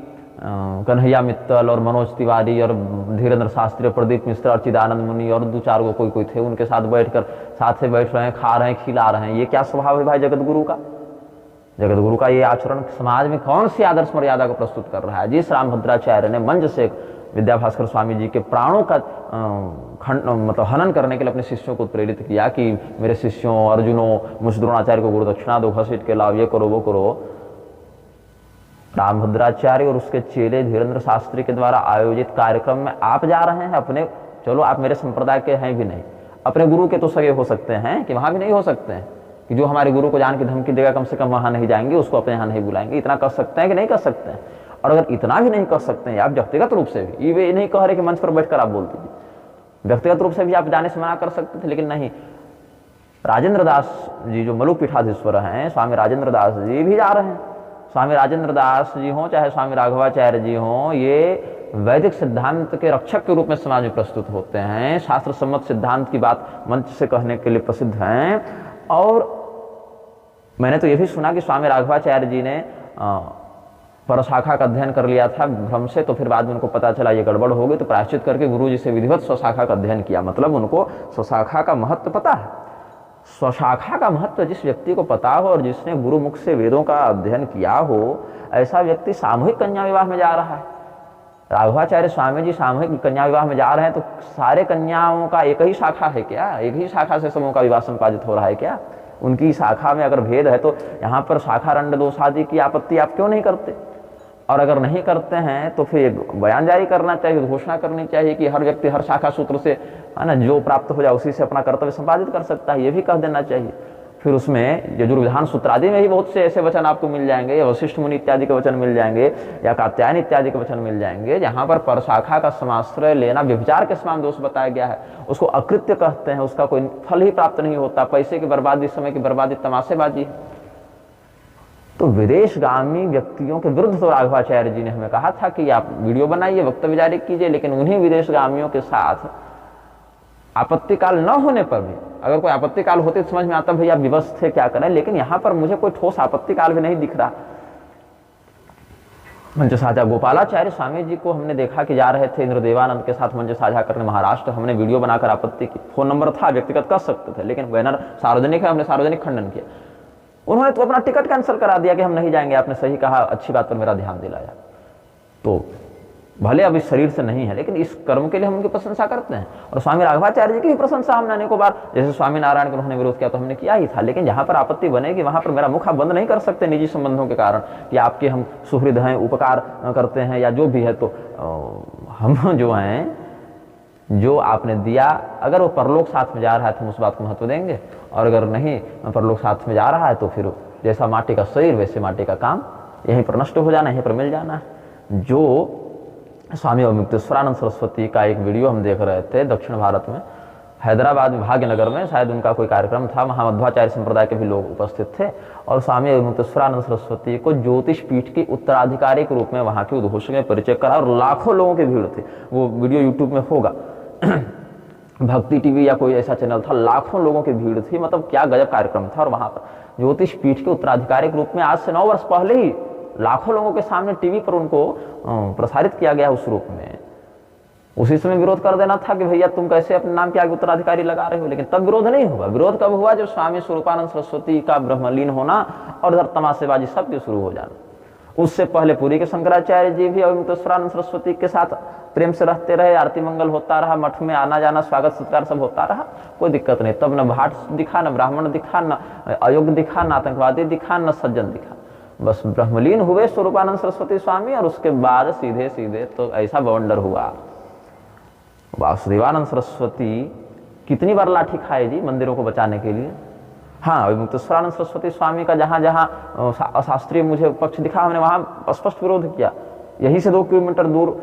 कन्हैया मित्तल और मनोज तिवारी और धीरेन्द्र शास्त्री, प्रदीप मिश्रा और चिदानंद मुनि और 2-4 को कोई थे, उनके साथ बैठकर साथ में बैठ रहे हैं, खा रहे हैं, खिला रहे हैं। ये क्या स्वभाव है भाई जगत गुरु का? जगत गुरु का ये आचरण समाज में कौन सी आदर्श मर्यादा को प्रस्तुत कर रहा है? जिस रामभद्राचार्य ने मंच से विद्याभास्कर स्वामी जी के प्राणों का मतलब हनन करने के लिए अपने शिष्यों को प्रेरित किया कि मेरे शिष्यों अर्जुनों मुझ द्रोणाचार्य को गुरु दक्षिणा दो, घसीट के लाभ, ये करो वो करो। रामभद्राचार्य और उसके चेले धीरेन्द्र शास्त्री के द्वारा आयोजित कार्यक्रम में आप जा रहे हैं अपने, चलो आप मेरे संप्रदाय के हैं भी नहीं, अपने गुरु के तो सगे हो सकते हैं कि वहां भी नहीं हो सकते हैं कि जो हमारे गुरु को जान की धमकी देगा कम से कम वहां नहीं जाएंगे, उसको अपने यहाँ नहीं बुलाएंगे। इतना कर सकते हैं कि नहीं कर सकते हैं? और अगर इतना भी नहीं कर सकते हैं आप व्यक्तिगत रूप से भी, ये नहीं कह रहे कि मंच पर बैठकर आप बोल दीजिए, व्यक्तिगत रूप से भी आप जाने से मना कर सकते थे, लेकिन नहीं। राजेंद्र दास जी जो मलुक पीठाधीश्वर हैं, स्वामी राजेंद्र दास जी भी जा रहे हैं। स्वामी राजेंद्र दास जी हों चाहे स्वामी राघवाचार्य जी हों, ये वैदिक सिद्धांत के रक्षक के रूप में समाज में प्रस्तुत होते हैं, शास्त्र सम्मत सिद्धांत की बात मंच से कहने के लिए प्रसिद्ध हैं। और मैंने तो ये भी सुना कि स्वामी राघवाचार्य जी ने परशाखा का अध्ययन कर लिया था भ्रम से, तो फिर बाद में उनको पता चला ये गड़बड़ हो गई, तो प्रायश्चित करके गुरु जी से विधिवत स्वशाखा का अध्ययन किया। मतलब उनको स्वशाखा का महत्व पता है। स्वशाखा का महत्व जिस व्यक्ति को पता हो और जिसने गुरु मुख से वेदों का अध्ययन किया हो, ऐसा व्यक्ति सामूहिक कन्या विवाह में जा रहा है। राघवाचार्य स्वामी जी सामूहिक कन्या विवाह में जा रहे हैं, तो सारे कन्याओं का एक ही शाखा है क्या? एक ही शाखा से समूह का विवाह संपादित हो रहा है क्या? उनकी शाखा में अगर भेद है तो यहाँ पर शाखा रंड दोष आदि की आपत्ति आप क्यों नहीं करते? और अगर नहीं करते हैं तो फिर बयान जारी करना चाहिए, घोषणा करनी चाहिए कि हर व्यक्ति हर शाखा सूत्र से, है ना, जो प्राप्त हो जाए उसी से अपना कर्तव्य संपादित कर सकता है, ये भी कह देना चाहिए। फिर उसमें यजुर्विधान सूत्र आदि में ही बहुत से ऐसे वचन आपको मिल जाएंगे, या वशिष्ठ मुनि इत्यादि के वचन मिल जाएंगे, या कात्यायन इत्यादि के वचन मिल जाएंगे, जहाँ पर परशाखा का समाश्रय लेना व्यभिचार के समान दोष बताया गया है। उसको अकृत्य कहते हैं, उसका कोई फल ही प्राप्त नहीं होता, पैसे की बर्बादी, समय की बर्बादी, तमाशेबाजी। तो विदेशगामी व्यक्तियों के विरुद्ध तो राघवाचार्य जी ने हमें कहा था कि आप वीडियो बनाइए, वक्तव्य जारी कीजिए, लेकिन उन्हीं विदेशगामियों के साथ आपत्ति काल न होने पर भी, अगर कोई आपत्ति काल होते तो समझ में आता भैया विवश थे क्या करें, लेकिन यहां पर मुझे कोई ठोस आपत्ति काल भी नहीं दिख रहा। मंच साझा गोपालाचार्य स्वामी जी को हमने देखा कि जा रहे थे इंद्रदेवानंद के साथ मंच साझा करने महाराष्ट्र, हमने वीडियो बनाकर आपत्ति की, फोन नंबर था, व्यक्तिगत कर सकते थे, लेकिन बैनर सार्वजनिक है, हमने सार्वजनिक खंडन किया। उन्होंने तो अपना टिकट कैंसिल करा दिया कि हम नहीं जाएंगे, आपने सही कहा, अच्छी बात पर मेरा ध्यान दिलाया। तो भले अब इस शरीर से नहीं है, लेकिन इस कर्म के लिए हम उनकी प्रशंसा करते हैं, और स्वामी राघवाचार्य जी की भी प्रशंसा हमने अनेकों बार, जैसे स्वामी नारायण को उन्होंने विरोध किया तो हमने किया ही था, लेकिन जहां पर आपत्ति बनेगी वहां पर मेरा मुख आप बंद नहीं कर सकते निजी संबंधों के कारण कि आपके हम सुहृद हैं, उपकार करते हैं या जो भी है। तो हम जो हैं, जो आपने दिया, अगर वो परलोक साथ में जा रहा है तो हम उस बात को महत्व देंगे, और अगर नहीं परलोक साथ में जा रहा है तो फिर जैसा माटी का शरीर वैसे माटी का काम, यहीं पर नष्ट हो जाना, यहीं पर मिल जाना। जो स्वामी अवमुक्तेश्वरानंद सरस्वती का एक वीडियो हम देख रहे थे दक्षिण भारत में, हैदराबाद में भाग्यनगर में शायद उनका कोई कार्यक्रम था, वहाँ मध्वाचार्य संप्रदाय के भी लोग उपस्थित थे, और स्वामी अवमुक्तेश्वरानंद सरस्वती को ज्योतिष पीठ की उत्तराधिकारी के रूप में वहाँ के उद्घोषक ने परिचय करा, और लाखों लोगों की भीड़ थी। वो वीडियो यूट्यूब में होगा, भक्ति टीवी या कोई ऐसा चैनल था, लाखों लोगों की भीड़ थी, मतलब क्या गजब कार्यक्रम था। और वहाँ पर ज्योतिष पीठ के उत्तराधिकारी के रूप में आज से 9 वर्ष पहले ही लाखों लोगों के सामने टीवी पर उनको प्रसारित किया गया उस रूप में। उसी समय विरोध कर देना था कि भैया तुम कैसे अपने नाम के आगे उत्तराधिकारी लगा रहे हो, लेकिन तब विरोध नहीं हुआ। विरोध कब हुआ? जब स्वामी स्वरूपानंद सरस्वती का ब्रह्मलीन होना और इधर तमाशेबाजी सब शुरू हो जाना। उससे पहले पुरी के शंकराचार्य जी भी अवमुक्तेश्वरानंद सरस्वती के साथ प्रेम से रहते रहे, आरती मंगल होता रहा, मठ में आना जाना, स्वागत सत्कार सब होता रहा, कोई दिक्कत नहीं। तब न भाट दिखा, न ब्राह्मण दिखा, न अयोग्य दिखा, न आतंकवादी दिखा, न सज्जन दिखा, बस ब्रह्मलीन हुए स्वरूपानंद सरस्वती स्वामी, और उसके बाद सीधे सीधे तो ऐसा बवंडर हुआ। वासुदेवानंद सरस्वती कितनी बार लाठी खाए जी मंदिरों को बचाने के लिए। हाँ, अवमुक्तेश्वरानंद सरस्वती स्वामी का जहाँ जहाँ अशास्त्रीय मुझे पक्ष दिखा, हमने वहाँ स्पष्ट विरोध किया। यहीं से 2 किलोमीटर दूर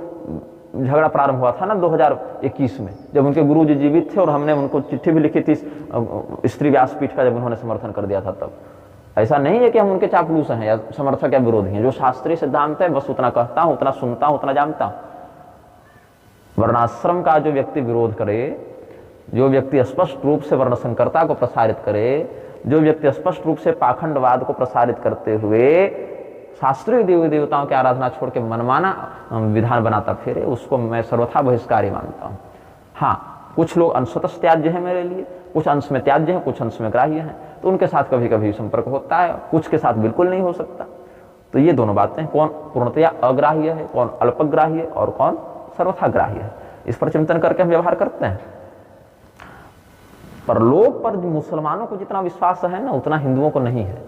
झगड़ा प्रारंभ हुआ था ना 2021 में, जब उनके गुरु जी जीवित थे, और हमने उनको चिट्ठी भी लिखी थी स्त्री व्यासपीठ का, जब उन्होंने समर्थन कर दिया था। तब ऐसा नहीं है कि हम उनके चापलूस हैं या समर्थक या विरोधी हैं, जो शास्त्रीय सिद्धांत है बस उतना कहता हूँ, उतना सुनता हूँ, उतना जानता हूँ। वर्णाश्रम का जो व्यक्ति विरोध करे, जो व्यक्ति स्पष्ट रूप से वर्ण संकरता को प्रसारित करे, जो व्यक्ति स्पष्ट रूप से पाखंडवाद को प्रसारित करते हुए शास्त्रीय देवी देवताओं की आराधना छोड़ के मनमाना विधान बनाता फिरे, उसको मैं सर्वथा बहिष्कारी मानता हूँ। हाँ, कुछ लोग अंशतः त्याज्य हैं मेरे लिए, कुछ अंश में त्याज्य हैं, कुछ अंश में ग्राह्य हैं, तो उनके साथ कभी कभी संपर्क होता है, कुछ के साथ बिल्कुल नहीं हो सकता। तो ये दोनों बातें, कौन पूर्णतया अग्राह्य है, कौन अल्पग्राह्य और कौन सर्वथा ग्राह्य है, इस पर चिंतन करके हम व्यवहार करते हैं। परलोक पर मुसलमानों को जितना विश्वास है ना, उतना हिंदुओं को नहीं है।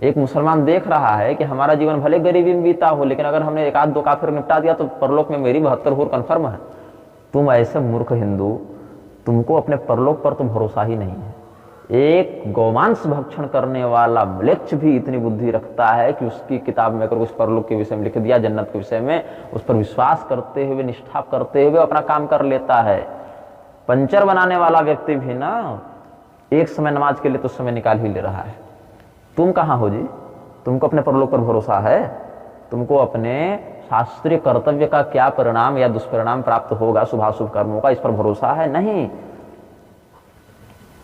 एक मुसलमान देख रहा है कि हमारा जीवन भले गरीबी में बीता हो, लेकिन अगर हमने 1 आध 2 काफिर निपटा दिया तो परलोक में मेरी 72 हूर कन्फर्म है। तुम ऐसे मूर्ख हिंदू, तुमको अपने परलोक पर तो भरोसा ही नहीं है। एक गौमांस भक्षण करने वाला म्लेच्छ भी इतनी बुद्धि रखता है कि उसकी किताब में अगर उस परलोक के विषय में लिख दिया, जन्नत के विषय में, उस पर विश्वास करते हुए, निष्ठा करते हुए अपना काम कर लेता है। पंचर बनाने वाला व्यक्ति भी ना एक समय नमाज के लिए तो समय निकाल ही ले रहा है। तुम कहाँ हो जी? तुमको अपने परलोक पर भरोसा है? तुमको अपने शास्त्रीय कर्तव्य का क्या परिणाम या दुष्परिणाम प्राप्त होगा शुभाशुभ कर्मों का, इस पर भरोसा है? नहीं।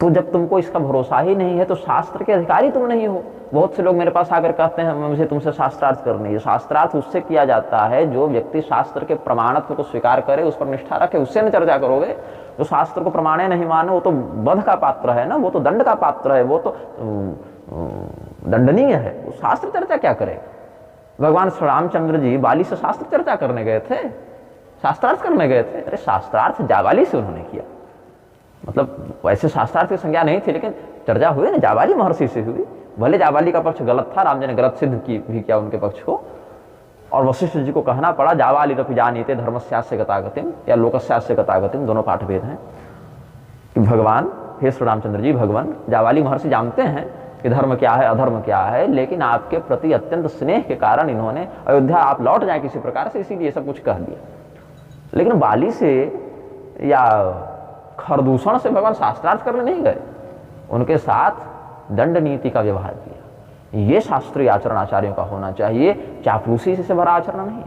तो जब तुमको इसका भरोसा ही नहीं है तो शास्त्र के अधिकारी तुम नहीं हो, बहुत से लोग मेरे पास आकर कहते हैं मुझे तुमसे शास्त्रार्थ करनी है। शास्त्रार्थ उससे किया जाता है जो व्यक्ति शास्त्र के प्रमाणत्व को स्वीकार करे, उस पर निष्ठा रखे, उससे न चर्चा करोगे। जो शास्त्र को प्रमाणे नहीं माने वो तो वध का पात्र है ना, वो तो दंड का पात्र है, वो तो दंडनीय है। वो शास्त्र चर्चा क्या करेगा। भगवान श्री रामचंद्र जी बाली से शास्त्र चर्चा करने गए थे, शास्त्रार्थ करने गए थे। अरे शास्त्रार्थ जाबाली से उन्होंने किया, मतलब वैसे शास्त्रार्थ की संज्ञा नहीं थी, लेकिन चर्चा हुई ना जाबाली महर्षि से हुई। भले जाबाली का पक्ष गलत था, राम जी ने गलत सिद्ध भी किया उनके पक्ष को, और वशिष्ठ जी को कहना पड़ा जाबाली रपि जानीते धर्मस्यास्य गतागतिम या लोकस्यास्य गतागतिम, दोनों पाठ भेद हैं कि भगवान हे श्री रामचंद्र जी, भगवान जाबाली महर्षि जानते हैं कि धर्म क्या है अधर्म क्या है, लेकिन आपके प्रति अत्यंत स्नेह के कारण इन्होंने अयोध्या आप लौट जाए किसी प्रकार से, इसीलिए सब कुछ कह दिया। लेकिन बाली से या खरदूषण से भगवान शास्त्रार्थ करने नहीं गए, उनके साथ दंड नीति का व्यवहार किया। ये शास्त्रीय आचरण आचार्यों का होना चाहिए, चापलूसी से भरा आचरण नहीं।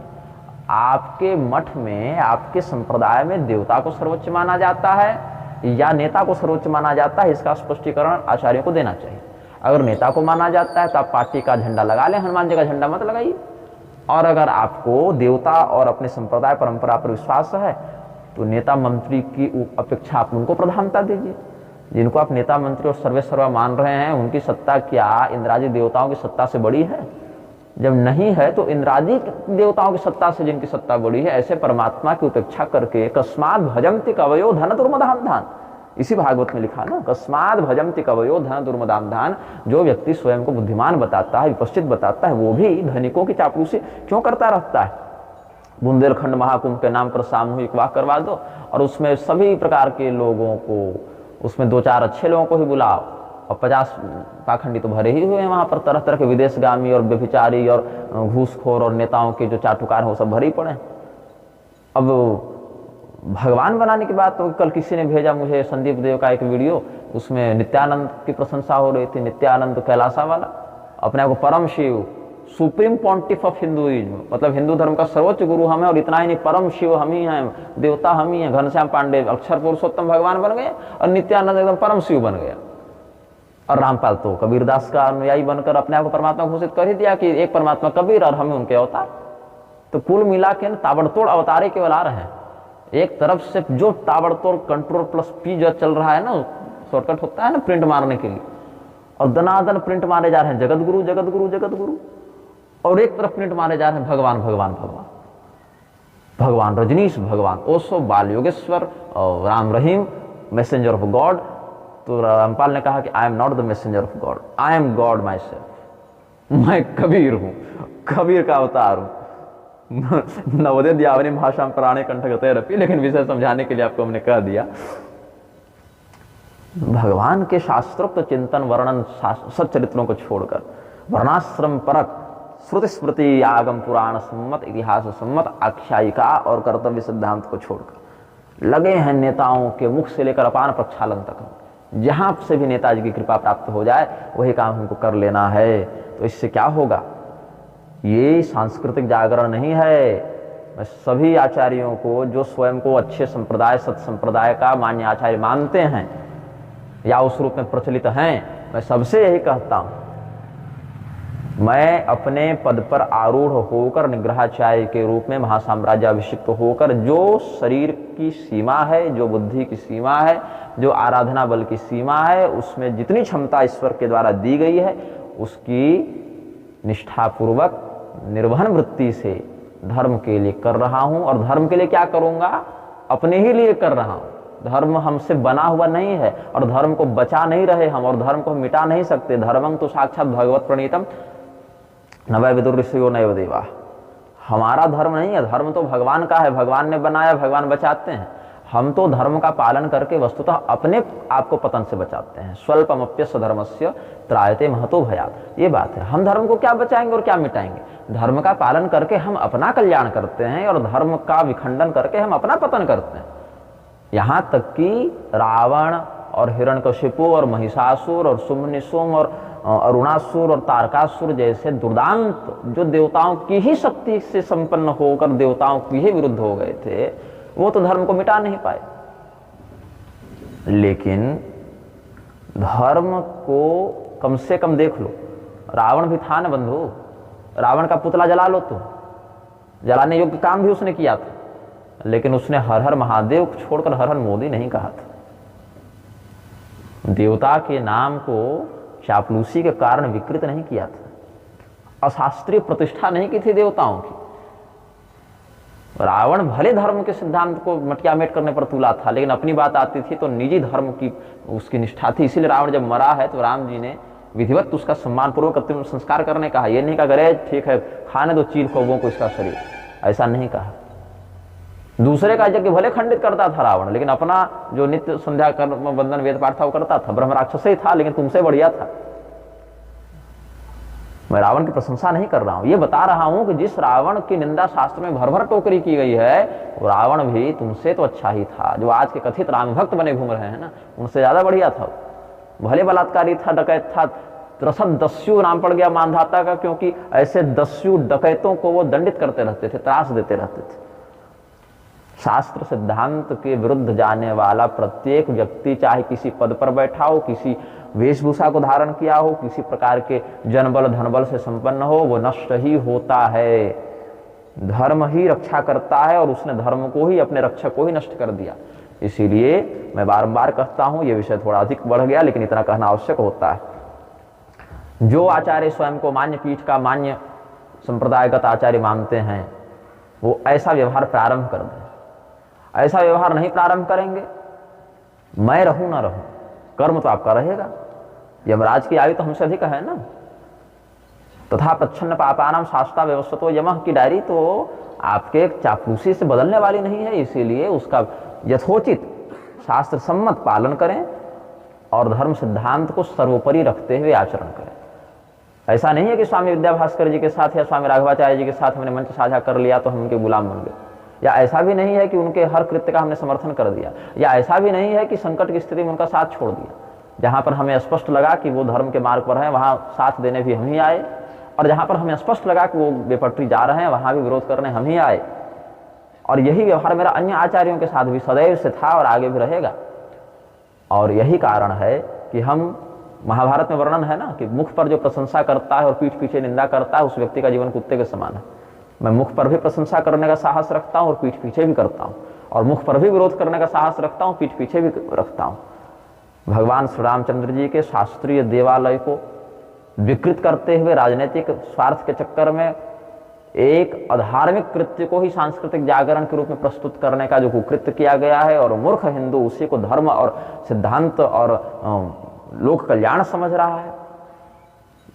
आपके मठ में, आपके संप्रदाय में देवता को सर्वोच्च माना जाता है या नेता को सर्वोच्च माना जाता है, इसका स्पष्टीकरण आचार्यों को देना चाहिए। अगर नेता को माना जाता है तो आप पार्टी का झंडा लगा लें, हनुमान जी का झंडा मत लगाइए। और अगर आपको देवता और अपने संप्रदाय परंपरा पर विश्वास है तो नेता मंत्री की अपेक्षा आप उनको प्रधानता दीजिए। जिनको आप नेता मंत्री और सर्वेसर्वा मान रहे हैं, उनकी सत्ता क्या इंद्राजी देवताओं की सत्ता से बड़ी है? जब नहीं है तो इंद्राजी देवताओं की सत्ता से जिनकी सत्ता बड़ी है, ऐसे परमात्मा की उपेक्षा करके कस्मात् भजन्ति कवयो धन दुर्मदान धान, इसी भागवत में लिखा ना, कस्मात् भजन्ति कवयो धन दुर्मदान धान। जो व्यक्ति स्वयं को बुद्धिमान बताता है, विपश्चित बताता है, वो भी धनिकों की चापलूसी क्यों करता रहता है? बुंदेलखंड महाकुंभ के नाम पर सामूहिक वाह करवा दो और उसमें सभी प्रकार के लोगों को, उसमें 2-4 अच्छे लोगों को ही बुलाओ, और 50 पाखंडी तो भरे ही हुए हैं वहां पर। तरह तरह के विदेशगामी और व्यभिचारी और घूसखोर और नेताओं के जो चाटुकार हैं वो सब भरे ही पड़े। अब भगवान बनाने की बात, तो कल किसी ने भेजा मुझे संदीप देव का एक वीडियो, उसमें नित्यानंद की प्रशंसा हो रही थी। नित्यानंद कैलासा वाला अपने आप को Param Shiva, supreme pontiff of Hinduism, मतलब हिंदू धर्म का सर्वोच्च गुरु हम है, और इतना ही नहीं, परम शिव हम ही हैं, देवता हम ही हैं। घनश्याम पांडे अक्षर पुरुषोत्तम भगवान बन गए और नित्यानंद एकदम परम शिव बन गया। और रामपाल तो कबीरदास का अनुयायी बनकर अपने आप को परमात्मा घोषित कर ही दिया कि एक परमात्मा कबीर और हमें उनके अवतार। तो कुल मिला के ताबड़तोड़ अवतारे केवल आ रहे हैं। एक तरफ से जो ताबड़तोड़ Ctrl+P जो चल रहा है ना, शॉर्टकट होता है ना प्रिंट मारने के लिए, और दनादन प्रिंट मारे जा रहे हैं जगत गुरु जगत गुरु जगत गुरु, और एक तरफ प्रिंट मारे जा रहे हैं भगवान भगवान भगवान भगवान, रजनीश भगवान, ओसो बाल योगेश्वर और Ram Rahim, messenger of God. तो रामपाल ने कहा कि I am not the messenger of God, I am God my self. मैं कबीर हूं, कबीर का अवतार हूं। नवोदय दियावनी भाषा प्राणे कंठगते रपी, लेकिन विषय समझाने के लिए आपको हमने कह दिया। भगवान के शास्त्रोक्त चिंतन वर्णन सच्चरित्रों को छोड़कर, वर्णाश्रम परक श्रुति स्मृति आगम पुराण सम्मत इतिहास सम्मत आख्यायिका और कर्तव्य सिद्धांत को छोड़कर लगे हैं नेताओं के मुख से लेकर अपान प्रक्षालन तक। जहां से भी नेताजी की कृपा प्राप्त हो जाए वही काम हमको कर लेना है। तो इससे क्या होगा? ये सांस्कृतिक जागरण नहीं है। मैं सभी आचार्यों को, जो स्वयं को अच्छे संप्रदाय सत संप्रदाय का मान्य आचार्य मानते हैं या उस रूप में प्रचलित हैं, मैं सबसे यही कहता हूं, मैं अपने पद पर आरूढ़ होकर निग्रहाचार्य के रूप में महासाम्राज्याभिषिक्त होकर जो शरीर की सीमा है, जो बुद्धि की सीमा है, जो आराधना बल की सीमा है, उसमें जितनी क्षमता ईश्वर के द्वारा दी गई है उसकी निष्ठापूर्वक निर्वहन वृत्ति से धर्म के लिए कर रहा हूं। और धर्म के लिए क्या करूंगा? अपने ही लिए कर रहा हूं। धर्म हमसे बना हुआ नहीं है और धर्म को बचा नहीं रहे हम, और धर्म को मिटा नहीं सकते। धर्मं तो साक्षात भगवत प्रणीतम नवै विदुर ऋषियो नैव देवा। हमारा धर्म नहीं है, धर्म तो भगवान का है, भगवान ने बनाया, भगवान बचाते हैं। हम तो धर्म का पालन करके वस्तुतः अपने आप को पतन से बचाते हैं। स्वल्पमप्यस्य धर्मस्य त्रायते महतो भयात्, ये बात है। हम धर्म को क्या बचाएंगे और क्या मिटाएंगे? धर्म का पालन करके हम अपना कल्याण करते हैं और धर्म का विखंडन करके हम अपना पतन करते हैं। यहाँ तक कि रावण और हिरण्यकशिपु और महिषासुर और सुम्निसुम और अरुणासुर और तारकासुर जैसे दुर्दांत जो देवताओं की ही शक्ति से संपन्न होकर देवताओं की ही विरुद्ध हो गए थे, वो तो धर्म को मिटा नहीं पाए। लेकिन धर्म को कम से कम देख लो, रावण भी था ना बंधु, रावण का पुतला जला लो तो, जलाने योग्य काम भी उसने किया था, लेकिन उसने हर हर महादेव को छोड़कर हर हर मोदी नहीं कहा था। देवता के नाम को चापलूसी के कारण विकृत नहीं किया था, अशास्त्रीय प्रतिष्ठा नहीं की थी देवताओं की। रावण भले धर्म के सिद्धांत को मटिया मेट करने पर तुला था, लेकिन अपनी बात आती थी तो निजी धर्म की उसकी निष्ठा थी। इसीलिए रावण जब मरा है तो राम जी ने विधिवत उसका सम्मानपूर्वक अंतिम संस्कार करने कहा। ये नहीं कहा अरे ठीक है खाने दो चील कौवों को इसका शरीर, ऐसा नहीं कहा। दूसरे का यज्ञ भले खंडित करता था रावण, लेकिन अपना जो नित्य संध्या कर्म वंदन वेद पाठ था वो करता था। ब्रह्म राक्षस ही था, लेकिन तुमसे बढ़िया था। मैं रावण की प्रशंसा नहीं कर रहा हूं, ये बता रहा हूं कि जिस रावण की निंदा शास्त्र में भर भर टोकरी की गई है, वो रावण भी तुमसे तो अच्छा ही था। जो आज के कथित राम भक्त बने घूम रहे हैं ना, उनसे ज्यादा बढ़िया था। भले बलात्कारी था, डकैत था, रसद दस्यु नाम पड़ गया मानधाता का, क्योंकि ऐसे दस्यु डकैतों को वो दंडित करते रहते थे, त्रास देते रहते थे। शास्त्र सिद्धांत के विरुद्ध जाने वाला प्रत्येक व्यक्ति, चाहे किसी पद पर बैठा हो, किसी वेशभूषा को धारण किया हो, किसी प्रकार के जनबल धनबल से संपन्न हो, वो नष्ट ही होता है। धर्म ही रक्षा करता है, और उसने धर्म को ही, अपने रक्षक को ही नष्ट कर दिया। इसीलिए मैं बारंबार कहता हूं, यह विषय थोड़ा अधिक बढ़ गया, लेकिन इतना कहना आवश्यक होता है। जो आचार्य स्वयं को मान्य पीठ का, मान्य संप्रदायगत आचार्य मानते हैं, वो ऐसा व्यवहार प्रारंभ कर दें। ऐसा व्यवहार नहीं प्रारंभ करेंगे, मैं रहूं ना रहूं, कर्म तो आपका रहेगा। यमराज की आयु तो हमसे अधिक है ना। तथा प्रच्छन्न पापानाम शास्त्रा व्यवस्थितो यमः की डायरी तो आपके चापलूसी से बदलने वाली नहीं है। इसीलिए उसका यथोचित शास्त्र सम्मत पालन करें और धर्म सिद्धांत को सर्वोपरि रखते हुए आचरण करें। ऐसा नहीं है कि स्वामी विद्याभास्कर जी के साथ या स्वामी राघवाचार्य जी के साथ हमने मंच साझा कर लिया तो हम उनके गुलाम बन गए, या ऐसा भी नहीं है कि उनके हर कृत्य का हमने समर्थन कर दिया, या ऐसा भी नहीं है कि संकट की स्थिति में उनका साथ छोड़ दिया। जहां पर हमें स्पष्ट लगा कि वो धर्म के मार्ग पर हैं, वहां साथ देने भी हम ही आए, और जहां पर हमें स्पष्ट लगा कि वो बेपटरी जा रहे हैं, वहां भी विरोध करने हम ही आए। और यही व्यवहार मेरा अन्य आचार्यों के साथ भी सदैव से था और आगे भी रहेगा। और यही कारण है कि हम, महाभारत में वर्णन है ना कि मुख पर जो प्रशंसा करता है और पीठ पीछे निंदा करता है, उस व्यक्ति का जीवन कुत्ते के समान है। मैं मुख पर भी प्रशंसा करने का साहस रखता हूं और पीठ पीछे भी करता हूं, और मुख पर भी विरोध करने का साहस रखता हूं, पीठ पीछे भी रखता हूं। भगवान श्री रामचंद्र जी के शास्त्रीय देवालय को विकृत करते हुए राजनीतिक स्वार्थ के चक्कर में एक अधार्मिक कृत्य को ही सांस्कृतिक जागरण के रूप में प्रस्तुत करने का जो कुकृत्य किया गया है, और मूर्ख हिंदू उसी को धर्म और सिद्धांत और लोक कल्याण समझ रहा है।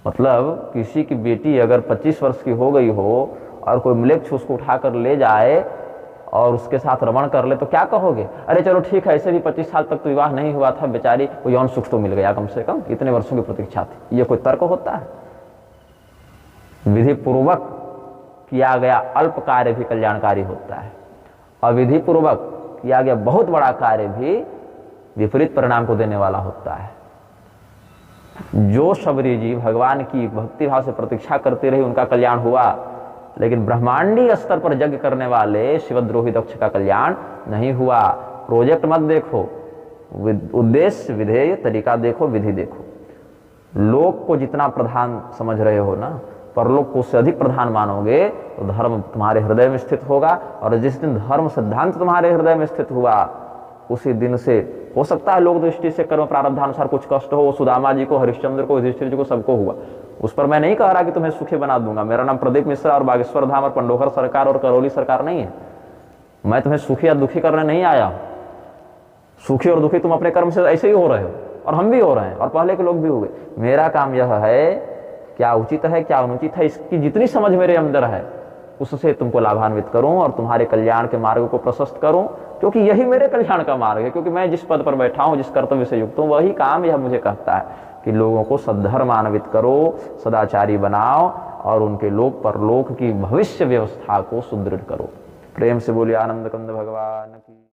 मतलब किसी की बेटी अगर 25 वर्ष की हो गई हो और कोई म्लेच्छ उसको उठाकर ले जाए और उसके साथ रमण कर ले तो क्या कहोगे? अरे चलो ठीक है, ऐसे भी 25 साल तक तो विवाह नहीं हुआ था, बेचारी को यौन सुख तो मिल गया, कम से कम इतने वर्षों की प्रतीक्षा थी। ये कोई तर्क होता है? विधि पूर्वक किया गया अल्प कार्य भी कल्याणकारी होता है, अविधि पूर्वक किया गया बहुत बड़ा कार्य भी विपरीत परिणाम को देने वाला होता है। जो शबरी जी भगवान की भक्तिभाव से प्रतीक्षा करती रही, उनका कल्याण हुआ, लेकिन ब्रह्मांडीय स्तर पर यज्ञ करने वाले शिवद्रोही दक्ष का कल्याण नहीं हुआ। प्रोजेक्ट मत देखो, उद्देश्य, विधेय, तरीका देखो, विधि देखो। लोक को जितना प्रधान समझ रहे हो ना, परलोक को उससे अधिक प्रधान मानोगे तो धर्म तुम्हारे हृदय में स्थित होगा, और जिस दिन धर्म सिद्धांत तुम्हारे हृदय में स्थित हुआ, उसी दिन से हो सकता है लोक दृष्टि से कर्म प्रारब्धानुसार कुछ कष्ट हो। सुदामा जी को, हरिश्चंद्र को, युधिष्ठिर जी को, सबको हुआ। उस पर मैं नहीं कह रहा कि तुम्हें सुखी बना दूंगा। मेरा नाम प्रदीप मिश्रा और बागेश्वर धाम और पंडोहर सरकार और करौली सरकार नहीं है। मैं तुम्हें सुखी या दुखी करने नहीं आया। सुखी और दुखी तुम अपने कर्म से ऐसे ही हो रहे हो, और हम भी हो रहे हैं, और पहले के लोग भी हुए। मेरा काम यह है, क्या उचित है क्या अनुचित है, इसकी जितनी समझ मेरे अंदर है उससे तुमको लाभान्वित करूं और तुम्हारे कल्याण के मार्ग को प्रशस्त करूं, क्योंकि यही मेरे कल्याण का मार्ग है। क्योंकि मैं जिस पद पर बैठा हूं, जिस कर्तव्य से युक्त हूं, वही काम यह मुझे कहता है कि लोगों को सद्धर्मान्वित करो, सदाचारी बनाओ, और उनके लोक परलोक की भविष्य व्यवस्था को सुदृढ़ करो। प्रेम से बोलिए आनंद कंद भगवान की।